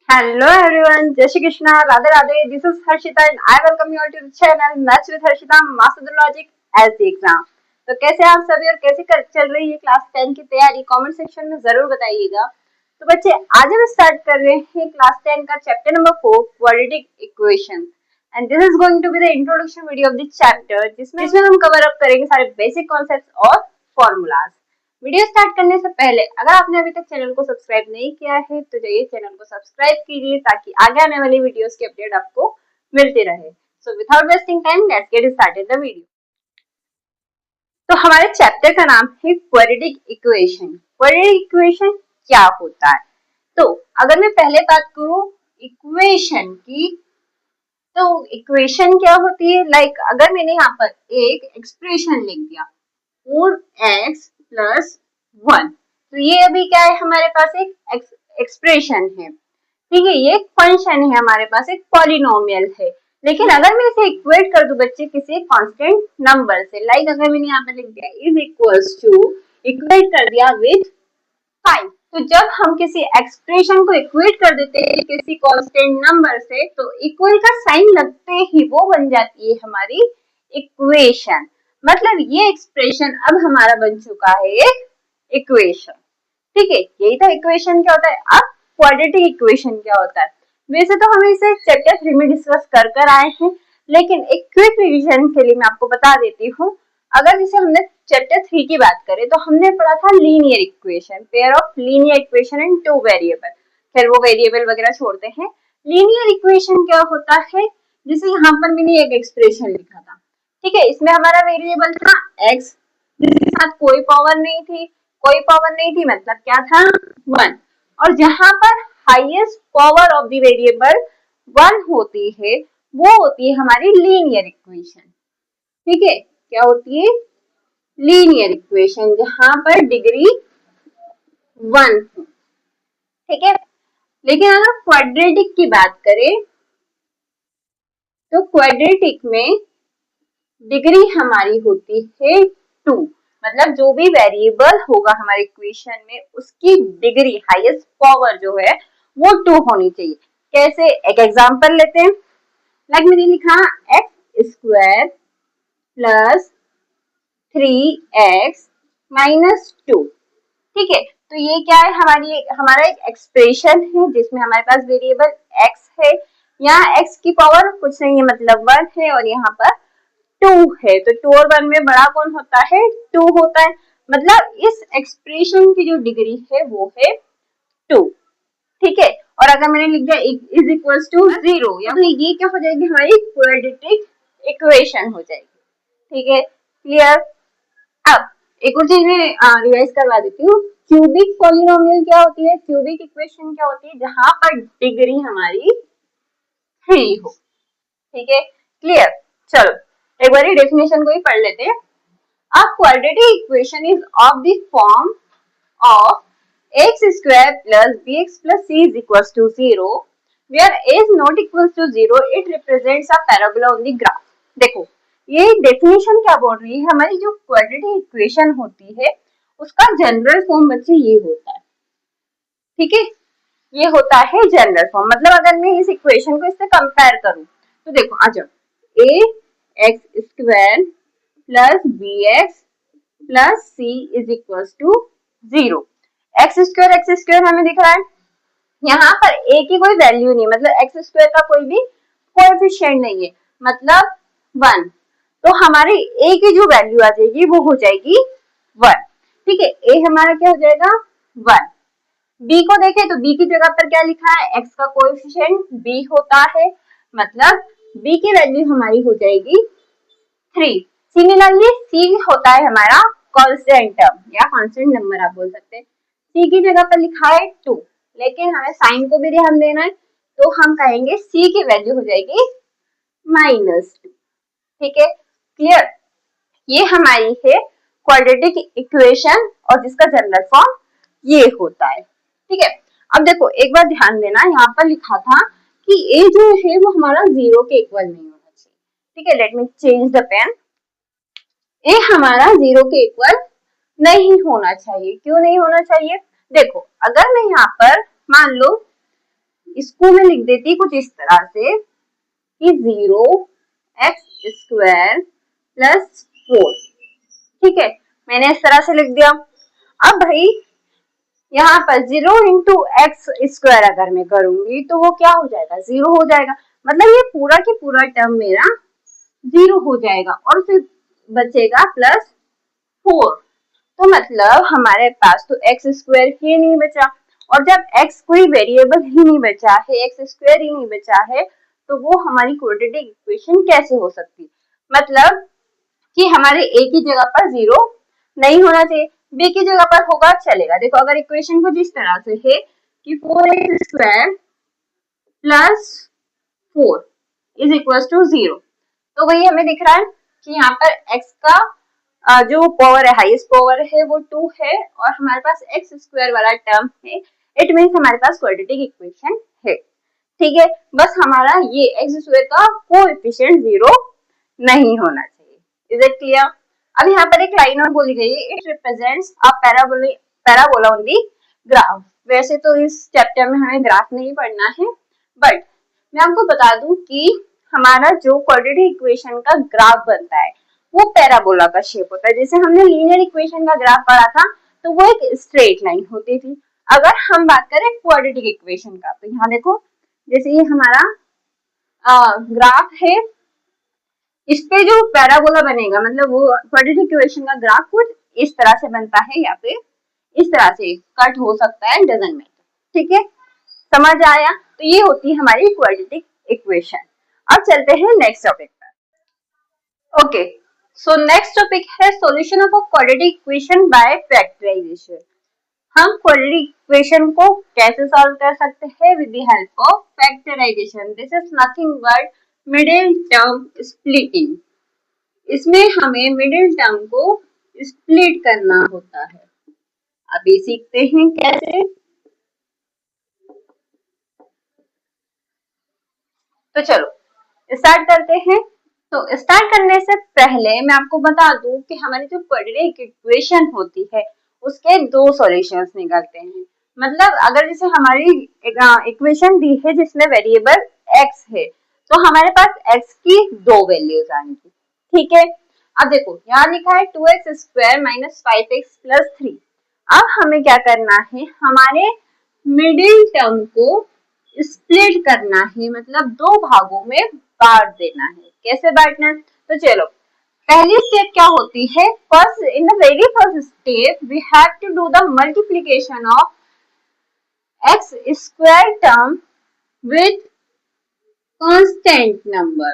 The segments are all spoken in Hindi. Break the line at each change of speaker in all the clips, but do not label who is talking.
Hello everyone, Jai Shri Krishna, Radhe Radhe. This is Harshita and I welcome you all to the channel Maths with Harshita, Master the Logic as the exam. तो कैसे आप सभी और कैसे चल रही है क्लास 10 की तैयारी, कमेंट सेक्शन में जरूर बताइएगा। तो बच्चे आज हम स्टार्ट कर रहे हैं क्लास 10 का chapter number 4 quadratic equation and this is going to be the introduction video of this chapter जिसमें हम कवर अप करेंगे सारे बेसिक कॉन्सेप्ट्स और फॉर्मूलाज। वीडियो स्टार्ट करने से पहले अगर आपने अभी तक चैनल को सब्सक्राइब नहीं किया है तो जाइए चैनल को सब्सक्राइब कीजिए ताकि आगे आने वाली वीडियोस की अपडेट आपको मिलती रहे। So without wasting time let's get started the video. तो हमारे चैप्टर का नाम है क्वाड्रेटिक इक्वेशन। क्वाड्रेटिक इक्वेशन क्या होता है? तो अगर मैं पहले बात करूं इक्वेशन की, तो इक्वेशन क्या होती है? लाइक अगर मैंने यहाँ पर एक एक्सप्रेशन लिख दिया 4x प्लस 1, तो ये अभी क्या है हमारे पास एक एक्सप्रेशन है, ठीक है, ये एक फंक्शन है हमारे पास, एक पॉलिनोमियल है। लेकिन अगर मैं इसे इक्वेट कर दूं बच्चे किसी एक कांस्टेंट नंबर से, लाइक अगर मैंने यहाँ पे लिख दिया इज इक्वल्स टू, इक्वेट कर दिया विथ 5, तो जब हम किसी एक्सप्रेशन को इक्वेट कर देते हैं किसी कांस्टेंट नंबर से तो इक्वल का साइन लगते ही वो बन जाती है हमारी इक्वेशन। मतलब ये एक्सप्रेशन अब हमारा बन चुका है एक इक्वेशन, ठीक है। यही था इक्वेशन क्या होता है। अब क्वाड्रेटिक इक्वेशन क्या होता है? वैसे तो हम इसे चैप्टर 3 में डिस्कस कर आए हैं, लेकिन एक क्विक रिवीजन के लिए मैं आपको बता देती हूँ। अगर जैसे हमने चैप्टर 3 की बात करें तो हमने पढ़ा था linear equation, pair of linear equation and two variable. खैर वो वेरिएबल वगैरह छोड़ते हैं। लीनियर इक्वेशन क्या होता है? जैसे यहाँ पर मैंने एक एक्सप्रेशन लिखा था, ठीक है, इसमें हमारा वेरिएबल था x, जिसके साथ कोई पावर नहीं थी, मतलब क्या था 1, और जहां पर highest power of the variable 1 होती है वो होती है हमारी लीनियर इक्वेशन, ठीक है। क्या होती है? लीनियर इक्वेशन, जहां पर डिग्री 1 हो, ठीक है। लेकिन अगर क्वाड्रेटिक की बात करें तो क्वाड्रेटिक में डिग्री हमारी होती है 2, मतलब जो भी वेरिएबल होगा हमारे इक्वेशन में उसकी डिग्री, हाईएस्ट पावर जो है वो 2 होनी चाहिए। कैसे? एक एग्जांपल लेते हैं। लाइक मैंने लिखा x square plus 3x minus 2, ठीक है। तो ये क्या है? हमारा एक एक्सप्रेशन है जिसमें हमारे पास वेरिएबल x है, यहाँ x की पावर कुछ नहीं है मतलब 1 है, और यहाँ पर 2 है, तो 2 और 1 में बड़ा कौन होता है? 2 होता है। मतलब इस एक्सप्रेशन की जो डिग्री है वो है 2, ठीक है। और अगर मैंने लिख दिया इज इक्वल्स टू 0, या तो ये क्या हो जाएगी? हमारी क्वाड्रेटिक इक्वेशन हो जाएगी, ठीक है। क्लियर? अब एक और चीज मैं रिवाइज करवा देती हूँ। क्यूबिक पॉलिनोमियल क्या होती है? क्यूबिक इक्वेशन क्या होती है? जहां पर डिग्री हमारी 3 हो, ठीक है। क्लियर? चलो एक बार डेफिनेशन को ही पढ़ लेते हैं। A quadratic equation is of the form of x square plus bx plus c is equals to 0, where a is not equals to 0, it represents a parabola on the graph। देखो ये डेफिनेशन क्या बोल रही है? हमारी जो क्वाड्रेटिक इक्वेशन होती है उसका जनरल फॉर्म बच्चे ये होता है, ठीक है, ये होता है जनरल फॉर्म। मतलब अगर मैं इस इक्वेशन को इससे कंपेयर करूं तो देखो आ जाओ, a x square plus B X plus C is equal to 0। X square हमें दिख रहा है, यहाँ पर ए की कोई वैल्यू नहीं, मतलब एक्स स्क्वायर का कोई भी कोएफिशिएंट नहीं है, मतलब 1, तो हमारे ए की जो वैल्यू आ जाएगी वो हो जाएगी 1, ठीक है। ए हमारा क्या हो जाएगा? 1। बी को देखें तो बी की जगह पर क्या लिखा है? एक्स का कोएफिशिएंट बी होता है, मतलब बी की वैल्यू हमारी हो जाएगी 3। सिमिलरली सी होता है हमारा कांस्टेंट टर्म या कांस्टेंट नंबर आप बोल सकते हैं। सी की जगह पर लिखा है 2, लेकिन हमें साइन को भी ध्यान देना है, तो हम कहेंगे सी की वैल्यू हो जाएगी -2, ठीक है। क्लियर? ये हमारी है क्वाड्रेटिक इक्वेशन और जिसका जनरल फॉर्म ये होता है, ठीक है। अब देखो एक बार ध्यान देना, यहाँ पर लिखा था कि ए जो है वो हमारा 0 के इक्वल नहीं होना चाहिए, ठीक है। Let me change the pen. ए हमारा 0 के इक्वल नहीं होना चाहिए। क्यों नहीं होना चाहिए? देखो अगर मैं यहाँ पर मान लो इसको मैं लिख देती कुछ इस तरह से कि 0x² प्लस 4। ठीक है, मैंने इस तरह से लिख दिया। अब भाई यहाँ पर 0 इंटू x² अगर मैं करूंगी तो वो क्या हो जाएगा, 0 हो जाएगा। मतलब ये पूरा की पूरा टर्म मेरा 0 हो जाएगा और फिर बचेगा प्लस 4। तो मतलब हमारे पास तो x² ही नहीं बचा, और जब x कोई वेरिएबल ही नहीं बचा है, x² ही नहीं बचा है, तो वो हमारी क्वाड्रेटिक इक्वेशन कैसे हो सकती। मतलब कि हमारे a की जगह पर 0 नहीं होना चाहिए, b की जगह पर होगा चलेगा। देखो अगर इक्वेशन कुछ इस तरह से है कि 4x² plus 4 is equal to 0, तो वही हमें दिख रहा है कि यहाँ पर x का जो पावर है, हाईएस्ट पावर है वो 2 है और हमारे पास x² वाला टर्म है। इट मीन्स हमारे पास क्वाड्रेटिक इक्वेशन है। ठीक है, बस हमारा ये x² का कोएफिशिएंट 0 नहीं होना चाहिए। Is it clear? अब यहाँ पर एक लाइन और बोली गई है, it represents a parabola on the graph. वैसे तो इस चैप्टर में हमें ग्राफ नहीं पढ़ना है, बट मैं आपको बता दूं कि हमारा जो क्वाड्रेटिक इक्वेशन का ग्राफ बनता है वो पैराबोला का शेप होता है। जैसे हमने लीनियर इक्वेशन का ग्राफ पढ़ा था तो वो एक स्ट्रेट लाइन होती थी। अगर हम बात करें क्वाड्रेटिक इक्वेशन का, तो यहाँ देखो जैसे ये हमारा ग्राफ है, इस पे जो पैराबोला बनेगा, मतलब वो क्वाड्रेटिक इक्वेशन का ग्राफ कुछ इस तरह से बनता है या फिर इस तरह से कट हो सकता है, डजंट मैटर। ठीक है, समझ आया? तो ये होती है हमारी क्वाड्रेटिक इक्वेशन। अब चलते हैं नेक्स्ट टॉपिक पर। ओके, सो नेक्स्ट टॉपिक है solution of a quadratic equation by factorization. हम क्वाड्रेटिक इक्वेशन को कैसे सॉल्व कर सकते हैं? With the help of factorization. This is nothing but middle term splitting. इसमें हमें मिडिल टर्म को स्प्लिट करना होता है। अभी सीखते हैं कैसे। तो चलो स्टार्ट करते हैं। तो स्टार्ट करने से पहले मैं आपको बता दूं कि हमारी जो क्वाड्रेटिक इक्वेशन होती है उसके दो सॉल्यूशंस निकलते हैं। मतलब अगर जैसे हमारी इक्वेशन दी है जिसमें वेरिएबल x है, तो हमारे पास x की दो वैल्यूज आएंगी। ठीक है, अब देखो यहाँ लिखा है 2x² माइनस 5x प्लस 3। अब हमें क्या करना है, हमारे मिडिल टर्म को स्प्लिट करना है, मतलब दो भागों में बांट देना है। कैसे बांटना है? तो चलो पहली स्टेप क्या होती है, first in the very first step we have to do the multiplication of x² term with constant number.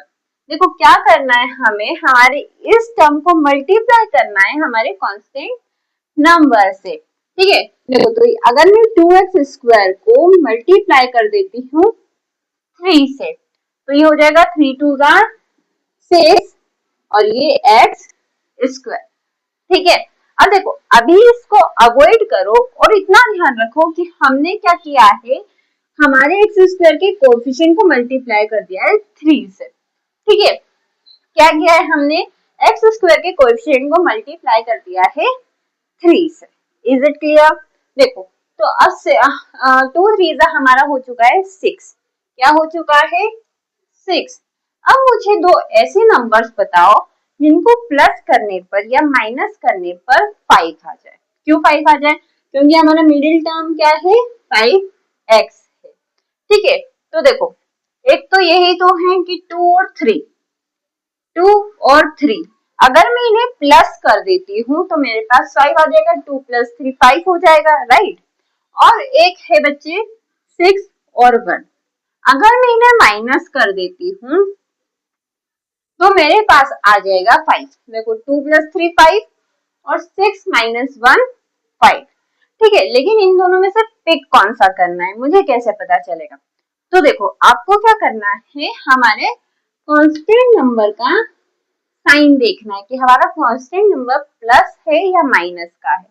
देखो क्या करना है, हमें हमारे इस टर्म को मल्टीप्लाई करना है हमारे कांस्टेंट नंबर से। ठीक है, देखो तो अगर मैं 2x² को मल्टीप्लाई कर देती हूँ 3 से, तो ये हो जाएगा 3 2 6 और ये x²। ठीक है, अब देखो अभी इसको अवॉइड करो और इतना ध्यान रखो कि हमने क्या किया है, हमारे x² के कोएफिशिएंट को मल्टीप्लाई कर दिया है 3 से। ठीक है, क्या किया है हमने, x² के कोएफिशिएंट को मल्टीप्लाई कर दिया है 3 से। Is it clear? देखो तो अब से 2 3 हमारा हो चुका है 6। क्या हो चुका है? 6। अब मुझे दो ऐसे नंबर्स बताओ जिनको प्लस करने पर या माइनस करने पर 5 आ जाए। क्यों 5 आ जाए? क्योंकि हमारा मिडिल टर्म क्या है, 5x है। ठीक है, तो देखो एक तो यही तो है कि 2 और 3, 2 और 3 अगर मैं इन्हें प्लस कर देती हूँ तो मेरे पास 5 आ जाएगा, 2 प्लस 3 5 हो जाएगा, राइट। और एक है बच्चे 6 और 1, अगर मैं इन्हें माइनस कर देती हूँ तो मेरे पास आ जाएगा 5। देखो 2 प्लस 3 5 और 6 माइनस 1 5। ठीक है, लेकिन इन दोनों में से पिक कौन सा करना है, मुझे कैसे पता चलेगा? तो देखो आपको क्या करना है, हमारे कांस्टेंट नंबर का साइन देखना है कि हमारा कांस्टेंट नंबर प्लस है या माइनस का है।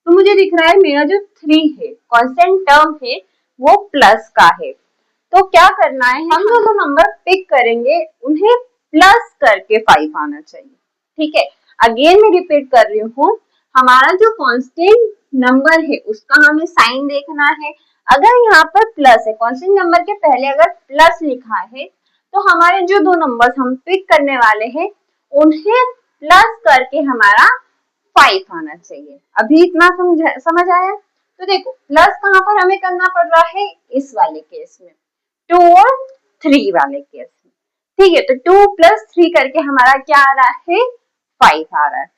तो मुझे दिख रहा है मेरा जो 3 है कांस्टेंट टर्म है वो प्लस का है। तो क्या करना है, हम जो नंबर पिक करेंगे उन्हें प्लस करके 5 आना चाहिए। ठीक है, अगेन मैं रिपीट कर रही हूँ, हमारा जो कांस्टेंट नंबर है उसका हमें साइन देखना है। अगर यहाँ पर प्लस है, कांस्टेंट नंबर के पहले अगर प्लस लिखा है तो हमारे जो दो नंबर्स हम पिक करने वाले हैं उन्हें प्लस करके हमारा 5 आना चाहिए। अभी इतना समझ आया? तो देखो प्लस कहाँ पर हमें करना पड़ रहा है, इस वाले केस में 2 और 3 वाले केस में। ठीक है, तो 2 + 3 करके हमारा क्या आ रहा है, 5 आ रहा है।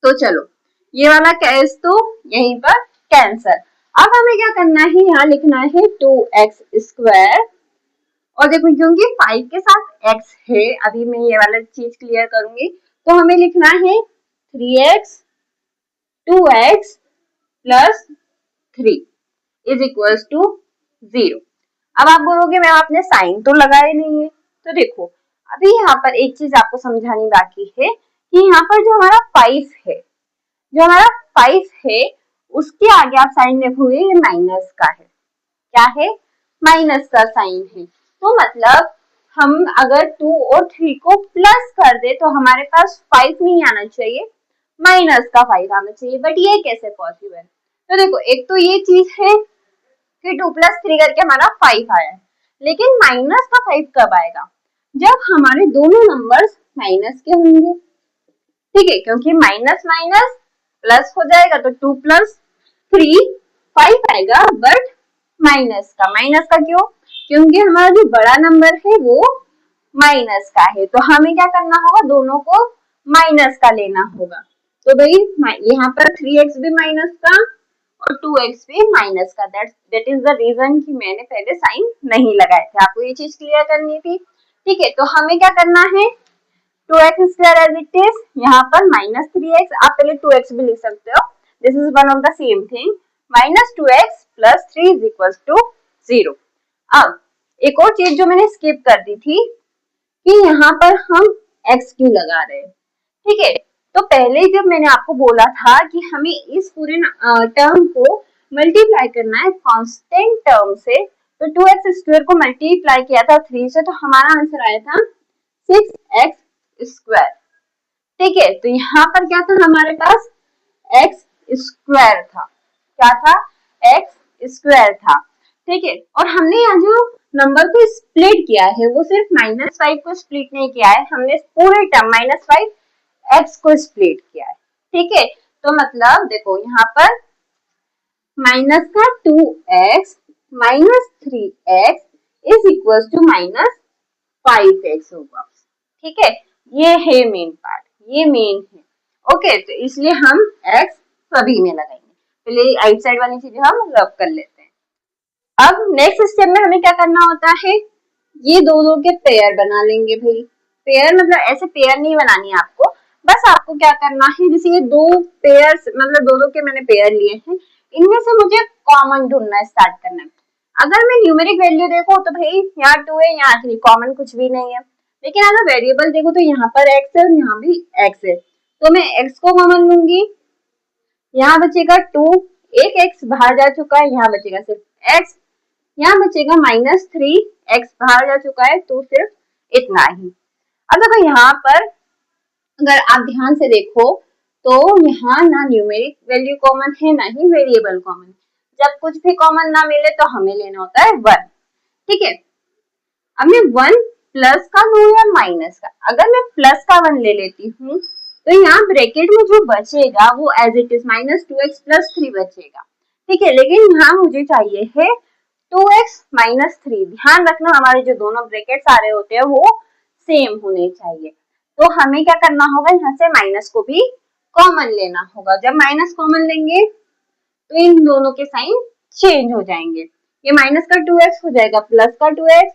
तो चलो ये वाला केस तो यहीं पर कैंसर। अब हमें क्या करना है, यहाँ लिखना है 2x²। और देखो क्योंकि 5 के साथ x है, अभी मैं ये वाला चीज क्लियर करूंगी, तो हमें लिखना है 3x 2x + 3 = 0। अब आप बोलोगे मैम आपने साइन तो लगाए नहीं है, तो देखो अभी यहाँ पर एक चीज आपको समझानी बाकी है कि यहाँ पर जो हमारा 5 है, जो हमारा 5 है उसके आगे आप साइन देखोगे ये माइनस का है। क्या है, माइनस का साइन है। तो मतलब हम अगर 2 और 3 को प्लस कर दे तो हमारे पास 5 नहीं आना चाहिए, माइनस का 5 आना चाहिए। बट ये कैसे पॉसिबल? तो देखो एक तो ये चीज है कि 2 + 3 करके हमारा 5 आया है, लेकिन माइनस का 5 कब आएगा, जब हमारे दोनों नंबर्स माइनस के होंगे। ठीक है, क्योंकि माइनस माइनस प्लस हो जाएगा तो 2 + 3 5 आएगा, बट माइनस का क्यों, क्योंकि हमारा जो बड़ा नंबर है वो माइनस का है। तो हमें क्या करना होगा, दोनों को माइनस का लेना होगा। तो भाई यहाँ पर 3x भी माइनस का और 2x भी माइनस का। दैट इज द रीजन कि मैंने पहले साइन नहीं लगाए थे, आपको ये चीज क्लियर करनी थी। ठीक है, तो हमें क्या करना है, 2x² एज इट इज, यहाँ पर -3x, आप पहले 2x भी लिख सकते हो, this is one of the same thing, -2x + 3 = 0। अब एक और चीज जो मैंने स्किप कर दी थी कि यहाँ पर हम x क्यों लगा रहे हैं। ठीक है, तो पहले जब मैंने आपको बोला था कि हमें इस पूरे टर्म को मल्टीप्लाई करना है कांस्टेंट टर्म से, तो 2x² को मल्टीप्लाई किया था 3 से, तो हमारा आंसर आया था 6x²। ठीक है, तो यहाँ पर क्या था, हमारे पास x² था। क्या था, x² था। ठीक है, और हमने यहाँ जो नंबर को स्प्लिट किया है वो सिर्फ -5 को स्प्लिट नहीं किया है, हमने पूरे टर्म -5 x को स्प्लिट किया है। ठीक है, तो मतलब देखो यहाँ पर माइनस का 2x -3x = -5x होगा। ठीक है, ये है मेन पार्ट, ये मेन है। ओके, तो इसलिए हम x सभी में लगाएंगे। पहले राइट साइड वाली चीजें हम रब कर लेते हैं। अब नेक्स्ट स्टेप में हमें क्या करना होता है, ये दो के पेयर बना लेंगे। भाई पेयर मतलब ऐसे पेयर नहीं बनानी है आपको, बस आपको क्या करना है, जैसे ये दो पेयर मतलब दो के मैंने पेयर लिए हैं, इनमें से मुझे कॉमन ढूंढना स्टार्ट करना है। अगर मैं न्यूमेरिक वैल्यू देखो तो भाई यहाँ 2 है, यहाँ 3, कॉमन कुछ भी नहीं है। लेकिन अगर वेरिएबल देखो तो यहाँ पर x है और यहाँ भी x है, तो मैं x को कॉमन लूंगी, यहाँ बचेगा 2, एक x बाहर जा चुका है, यहाँ बचेगा सिर्फ x, यहाँ बचेगा -3, x बाहर जा चुका है तो सिर्फ इतना ही। अब देखो यहाँ पर अगर आप ध्यान से देखो तो यहाँ ना न्यूमेरिक वैल्यू कॉमन है ना ही वेरिएबल कॉमन। जब कुछ भी कॉमन ना मिले तो हमें लेना होता है 1। ठीक है, अब मैं 1 प्लस का लूं या माइनस का, अगर मैं प्लस का 1 ले लेती हूँ तो यहाँ ब्रैकेट में जो बचेगा वो एज इट इज -2x + 3 बचेगा। ठीक है, लेकिन यहाँ मुझे चाहिए है 2x - 3। ध्यान रखना हमारे जो दोनों ब्रैकेट्स आ रहे होते हैं वो सेम होने चाहिए। तो हमें क्या करना होगा, यहाँ से माइनस को भी कॉमन लेना होगा। जब माइनस कॉमन लेंगे तो इन दोनों के साइन चेंज हो जाएंगे, ये माइनस का 2x हो जाएगा प्लस का 2x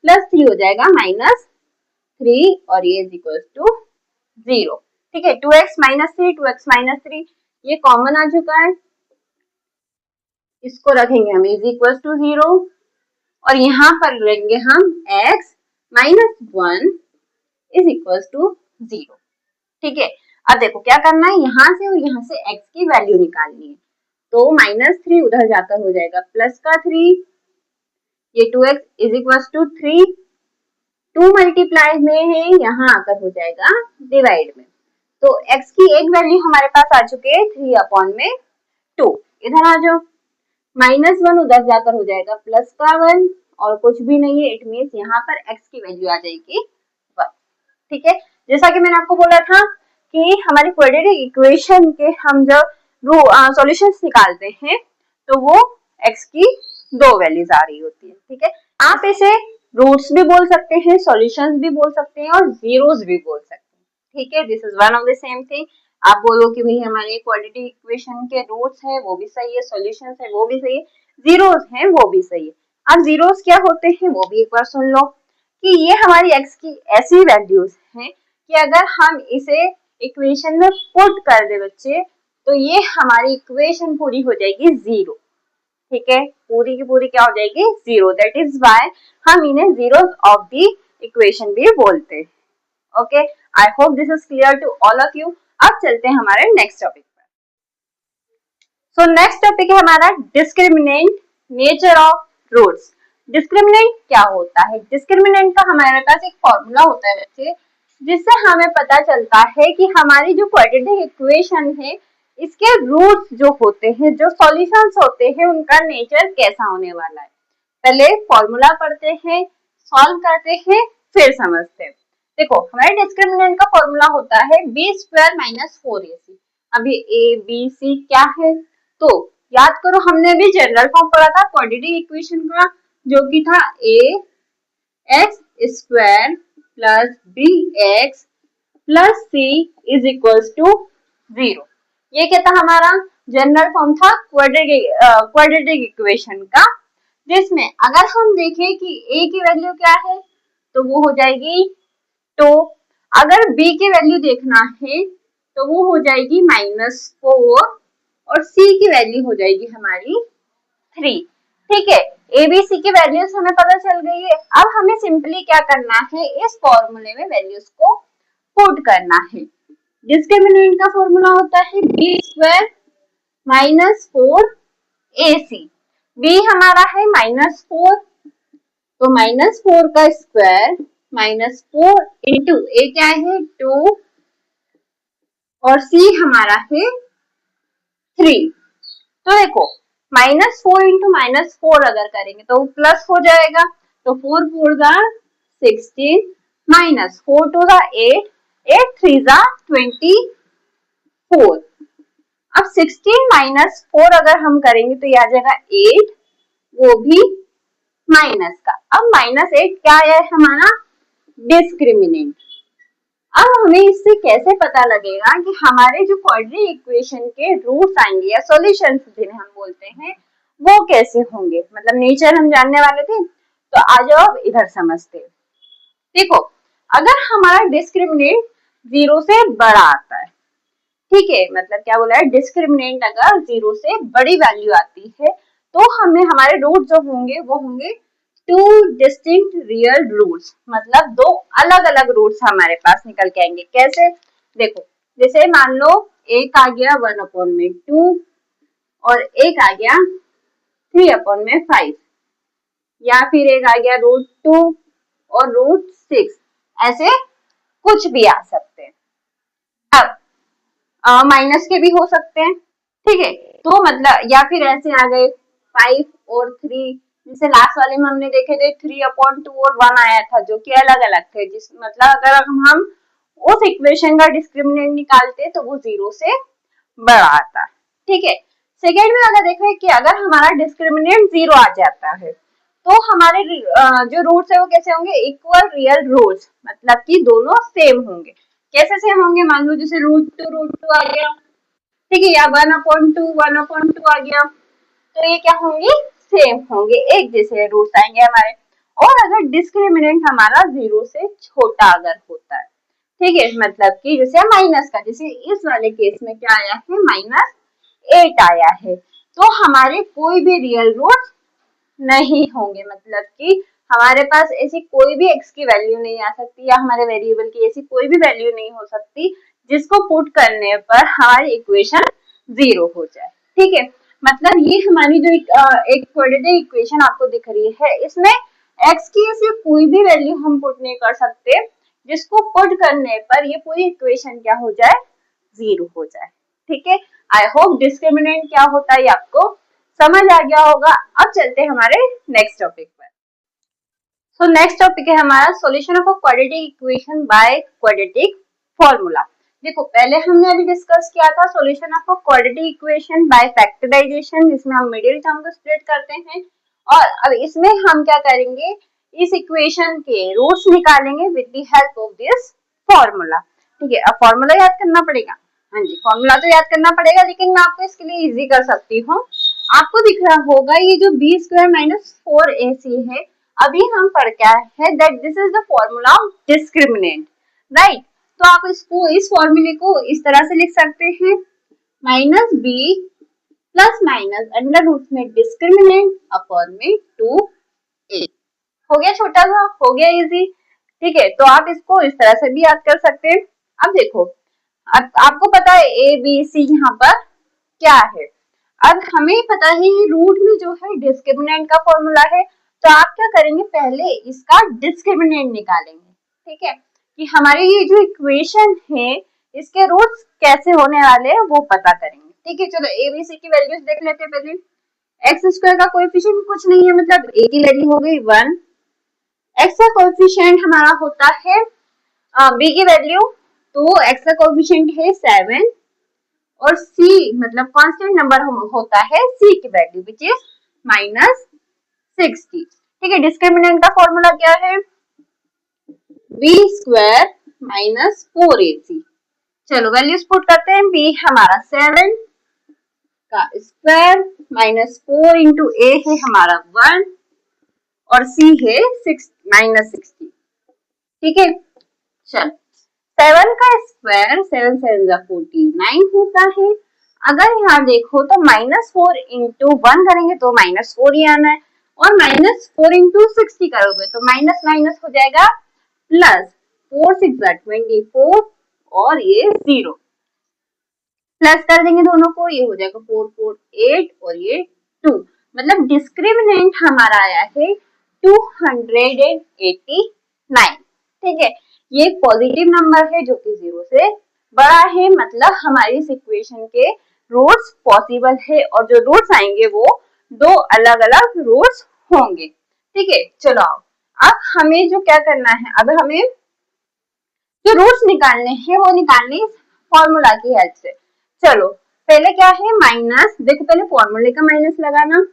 + 3 हो जाएगा -3 और ये = 0। ठीक है, 2x - 3 2x - 3 ये कॉमन आ चुका है, इसको रखेंगे हम = 0 और यहाँ पर लेंगे हम x -1 = 0। ठीक है, अब देखो क्या करना है, यहाँ से और यहाँ से x की वैल्यू निकालनी है। तो -3 उधर जाकर हो जाएगा प्लस का 3, ये 2x = 3, 2 मल्टीप्लाई में है, यहाँ आकर हो जाएगा डिवाइड में। तो x की एक वैल्यू हमारे पास आ चुकी है 3/2। इधर आ जाओ, -1 उधर जाकर हो जाएगा प्लस का 1 और कुछ भी नहीं है, इट मीन्स यहाँ पर x की वैल्यू आ जाएगी 1। ठीक है, जैसा कि मैंने आपको बोला था कि हमारी क्वाड्रेटिक इक्वेशन के हम जब सॉल्यूशंस निकालते हैं तो वो x की 2 वैल्यूज आ रही होती है। ठीक है, आप इसे रूट्स भी बोल सकते हैं, सॉल्यूशंस भी बोल सकते हैं और जीरोस भी बोल सकते हैं। ठीक है, this is one of the same thing. आप बोलो कि भाई हमारे क्वाड्रेटिक इक्वेशन के रूट्स हैं वो भी सही है, सॉल्यूशंस है वो भी सही है, जीरोस हैं वो भी सही है। अब जीरोस क्या होते हैं वो भी एक बार सुन लो कि ये हमारी x की ऐसी वैल्यूज हैं कि अगर हम इसे इक्वेशन में पुट कर दे बच्चे तो ये हमारी इक्वेशन पूरी हो जाएगी 0। ठीक है, पूरी की पूरी क्या हो जाएगी 0। दैट इज वाई हम इन्हें जीरोस ऑफ द इक्वेशन भी बोलते हैं। Okay, I hope this is clear to all of you. अब चलते हैं हमारे नेक्स्ट टॉपिक पर। सो नेक्स्ट टॉपिक है हमारा discriminant nature of roots. Discriminant क्या होता है? डिस्क्रिमिनेंट का हमारे पास एक फॉर्मूला होता है बच्चे, जिससे हमें पता चलता है कि हमारी जो क्वाड्रेटिक इक्वेशन है इसके रूट्स जो होते हैं, जो सॉल्यूशंस होते हैं, उनका नेचर कैसा होने वाला है। पहले फॉर्मूला पढ़ते हैं, सॉल्व करते हैं, फिर समझते हैं। देखो, हमारे डिस्क्रिमिनेंट का फॉर्मूला होता है b² - 4ac। अभी a b c क्या है तो याद करो, हमने भी जनरल फॉर्म पढ़ा था क्वाड्रेटिक इक्वेशन का, जो कि था ax² + bx + c = 0। ये क्या था? हमारा जनरल फॉर्म था क्वाड्रेटिक इक्वेशन का, जिसमें अगर हम देखें कि a की वैल्यू क्या है तो वो हो जाएगी 2। अगर b की वैल्यू देखना है तो वो हो जाएगी -4 और c की वैल्यू हो जाएगी हमारी 3। ठीक है, a b c की वैल्यूज हमें पता चल गई है। अब हमें सिंपली क्या करना है, इस फॉर्मूले में वैल्यूज को पुट करना है। डिस्क्रिमिनेंट का फॉर्मूला होता है b² - 4ac। b हमारा है -4, तो -4 का स्क्वायर -4 इंटू a क्या है 2 और c हमारा है 3। तो देखो, -4 इंटू -4 अगर करेंगे तो प्लस हो जाएगा, तो 4 4 16 -4 2 8 8 3 24। अब 16 - 4 अगर हम करेंगे तो ये आ जाएगा 8, वो भी माइनस का। अब -8 क्या है हमारा? डिस्क्रिमिनेंट। अब हमें इससे कैसे पता लगेगा कि हमारे जो क्वाड्रेटिक इक्वेशन के रूट्स आएंगे या सॉल्यूशंस जिन्हें हम बोलते हैं वो कैसे होंगे? मतलब नेचर हम जानने वाले थे, तो आ जाओ अब इधर समझते हैं। देखो, अगर हमारा डिस्क्रिमिनेंट 0 से बड़ा आता है, ठीक है, मतलब क्या बोला है, डिस्क्रिमिनेंट अगर 0 से बड़ी वैल्यू आती है तो हमें हमारे रूट जो होंगे वो होंगे 2 डिस्टिंक्ट रियल रूट्स, मतलब 2 अलग अलग रूट्स हमारे पास निकल के आएंगे। कैसे? देखो, जैसे मान लो एक आ गया 1/2 और एक आ गया 3/5, या फिर एक आ गया √2 और √6, ऐसे कुछ भी आ सकते हैं। अब माइनस के भी हो सकते हैं, ठीक है, तो मतलब या फिर ऐसे आ गए 5 और 3, जैसे लास्ट वाले में हमने देखे थे 3/2 और 1 आया था जो कि अलग अलग थे, जिस मतलब अगर हम उस इक्वेशन का डिस्क्रिमिनेंट निकालते तो वो 0 से बड़ा आता। ठीक है, सेकेंड में अगर देखें कि अगर हमारा डिस्क्रिमिनेंट 0 आ जाता है तो हमारे जो रूट्स है वो कैसे होंगे? इक्वल रियल रूट्स, मतलब कि दोनों सेम होंगे। कैसे सेम होंगे? मान लो जैसे √2 आ गया, ठीक है, या 1/2 आ गया, तो ये क्या होंगे? सेम होंगे, एक जैसे रूट्स आएंगे हमारे। और अगर डिस्क्रिमिनेंट हमारा 0 से छोटा अगर होता है, ठीक है, मतलब कि जैसे माइनस का, जैसे इस वाले केस में क्या आया है? -8 आया है, तो हमारे कोई भी रियल रूट्स नहीं होंगे, मतलब कि हमारे पास ऐसी कोई भी x की वैल्यू नहीं आ सकती या हमारे वेरिएबल की ऐसी कोई भी वैल्यू नहीं हो सकती जिसको पुट करने पर हमारी इक्वेशन 0 हो जाए। ठीक है, मतलब ये हमारी जो एक क्वाड्रेटिक इक्वेशन आपको दिख रही है, इसमें x की ऐसी कोई भी वैल्यू हम पुट नहीं कर सकते जिसको पुट करने पर ये पूरी इक्वेशन क्या हो जाए? 0 हो जाए। ठीक है, आई होप डिस्क्रिमिनेंट क्या होता है आपको समझ आ गया होगा। अब चलते हैं हमारे नेक्स्ट टॉपिक पर। सो नेक्स्ट टॉपिक है हमारा solution of a quadratic equation by quadratic formula. देखो पहले हमने अभी डिस्कस किया था solution of a quadratic equation by factorization, जिसमें हम मिडिल टर्म को स्प्लिट करते हैं। और अब इसमें हम क्या करेंगे, इस इक्वेशन के रूट्स निकालेंगे with the help of this formula. ठीक है, अब फॉर्मूला याद करना पड़ेगा। हाँ जी, फॉर्मूला तो याद करना पड़ेगा, लेकिन मैं आपको इसके लिए इजी कर सकती हूँ। आपको दिख रहा होगा ये जो बी स्क्वायर माइनस 4ac है, अभी हम पढ़ क्या है that this is the formula of discriminant, right. तो आप इसको, इस फॉर्मूले को इस तरह से लिख सकते हैं, minus B plus minus under root में डिस्क्रिमिनेंट अपॉन में 2a। हो गया छोटा सा, हो गया इजी। ठीक है, तो आप इसको इस तरह से भी याद कर सकते हैं। अब देखो, अब आपको पता है ए बी सी यहाँ पर क्या है। अब हमें पता है ये रूट में जो है डिस्क्रिमिनेंट का फॉर्मूला है, तो आप क्या करेंगे, पहले इसका डिस्क्रिमिनेंट निकालेंगे। ठीक है, कि हमारी ये जो इक्वेशन है इसके रूट्स कैसे होने वाले हैं वो पता करेंगे। ठीक है, चलो ए बी सी की वैल्यूज देख लेते हैं। पहले एक्स स्क्वायर का कोएफिशिएंट कुछ नहीं है, मतलब ए की वैल्यू हो गई 1, एक्स का कोएफिशिएंट हमारा होता है बी की वैल्यू, तो एक्स का कोएफिशिएंट है 7 और c मतलब कांस्टेंट नंबर होता है c की वैल्यू विच इज -60। ठीक है, डिस्क्रिमिनेंट का फॉर्मूला क्या है, b स्क्वायर माइनस 4ac। चलो वैल्यूज पुट करते हैं, b हमारा 7 का स्क्वायर माइनस 4 इंटू a है हमारा 1 और c है -60। ठीक है, चल 7 का स्क्वायर 7 7 49 होता है। अगर यहाँ देखो तो -4 इंटू 1 करेंगे तो -4 ही आना है, और -4 इंटू 60 करोगे तो माइनस माइनस हो जाएगा प्लस, 4 6 24 और ये 0 प्लस कर देंगे दोनों को, ये हो जाएगा 4 4 8 और ये 2, मतलब डिस्क्रिमिनेंट हमारा आया है 289। ठीक है, ये एक पॉजिटिव नंबर है जो कि 0 से बड़ा है, मतलब हमारी इस इक्वेशन के रूट्स पॉसिबल है, और जो रूट्स आएंगे वो दो अलग अलग रूट्स होंगे। ठीक है, चलो अब हमें जो क्या करना है, अब हमें जो रूट्स निकालने हैं वो निकालने इस फॉर्मूला की हेल्प से। चलो पहले क्या है, माइनस, देखो पहले फॉर्मूले का माइनस लगाना,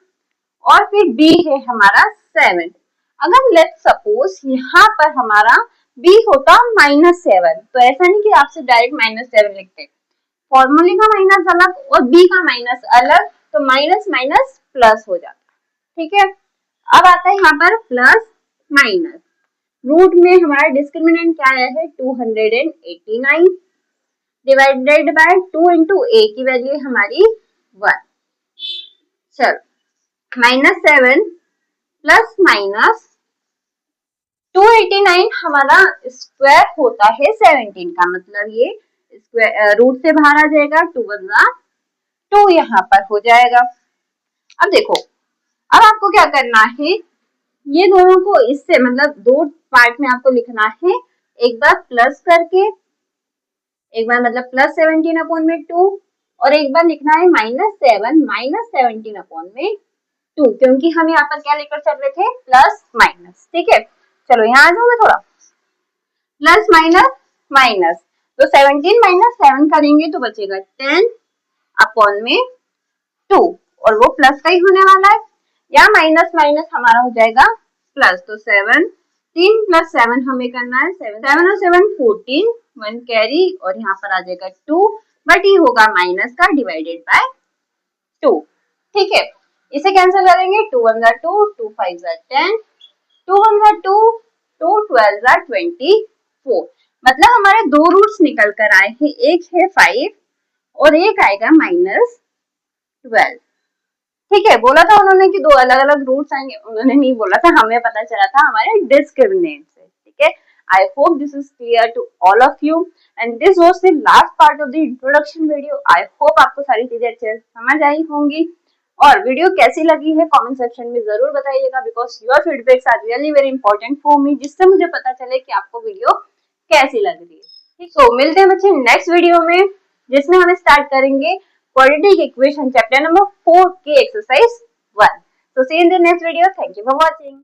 और फिर b है हमारा 7। अगर लेट सपोज यहाँ पर हमारा b होता -7, तो ऐसा नहीं कि आपसे डायरेक्ट -7 लिखते, फॉर्मूले का माइनस अलग और b का माइनस अलग, तो माइनस माइनस प्लस हो जाता। ठीक है, अब आता है यहाँ पर प्लस माइनस, रूट में हमारा डिस्क्रिमिनेंट क्या आया है 289 डिवाइडेड बाय 2 इंटू a की वैल्यू हमारी 1। चलो -7 प्लस माइनस 289 हमारा स्क्वायर होता है 17 का, मतलब ये स्क्वायर रूट से बाहर आ जाएगा, 2 1 2 यहाँ पर हो जाएगा। अब देखो, अब आपको क्या करना है, ये दोनों को इससे मतलब दो पार्ट में आपको लिखना है, एक बार प्लस करके, एक बार मतलब प्लस 17 अपॉन में 2, और एक बार लिखना है -7 -17 अपॉन में 2, क्योंकि हम यहाँ पर क्या लेकर चल रहे थे, प्लस माइनस। ठीक है, चलो यहाँ आ जाओगे थोड़ा, प्लस माइनस माइनस, तो 17 माइनस 7 करेंगे तो बचेगा 10 अपॉन में 2, और वो प्लस का ही होने वाला है, या माइनस माइनस हमारा हो जाएगा प्लस, तो 7 3 प्लस 7 हमें करना है 7 और 7 14, 1 कैरी, और यहाँ पर आ जाएगा 2, बट ये होगा माइनस का डिवाइडेड बाय 2। ठीक है, इसे कैंसिल करेंगे, 2 1 2 2 5 10, 2 1 2 2 12 24, मतलब हमारे दो रूट्स निकल कर आए हैं, एक है 5 और एक आएगा -12। ठीक है, बोला था उन्होंने कि दो अलग अलग रूट्स आएंगे, उन्होंने नहीं बोला था, हमें पता चला था हमारे डिस्क्रिमिनेंट से। ठीक है, I hope this is clear to all of you and this was the last part of the introduction video. I hope आपको सारी चीजें अच्छे से समझ आई होंगी, और वीडियो कैसी लगी है कमेंट सेक्शन में जरूर बताइएगा, because your feedbacks are really very important for me, जिससे मुझे पता चले कि आपको वीडियो कैसी लग रही है। ठीक, तो मिलते हैं बच्चे नेक्स्ट वीडियो में, जिसमें हम स्टार्ट करेंगे quadratic equation chapter number 4 की exercise 1. So see you in the next video. Thank you for watching.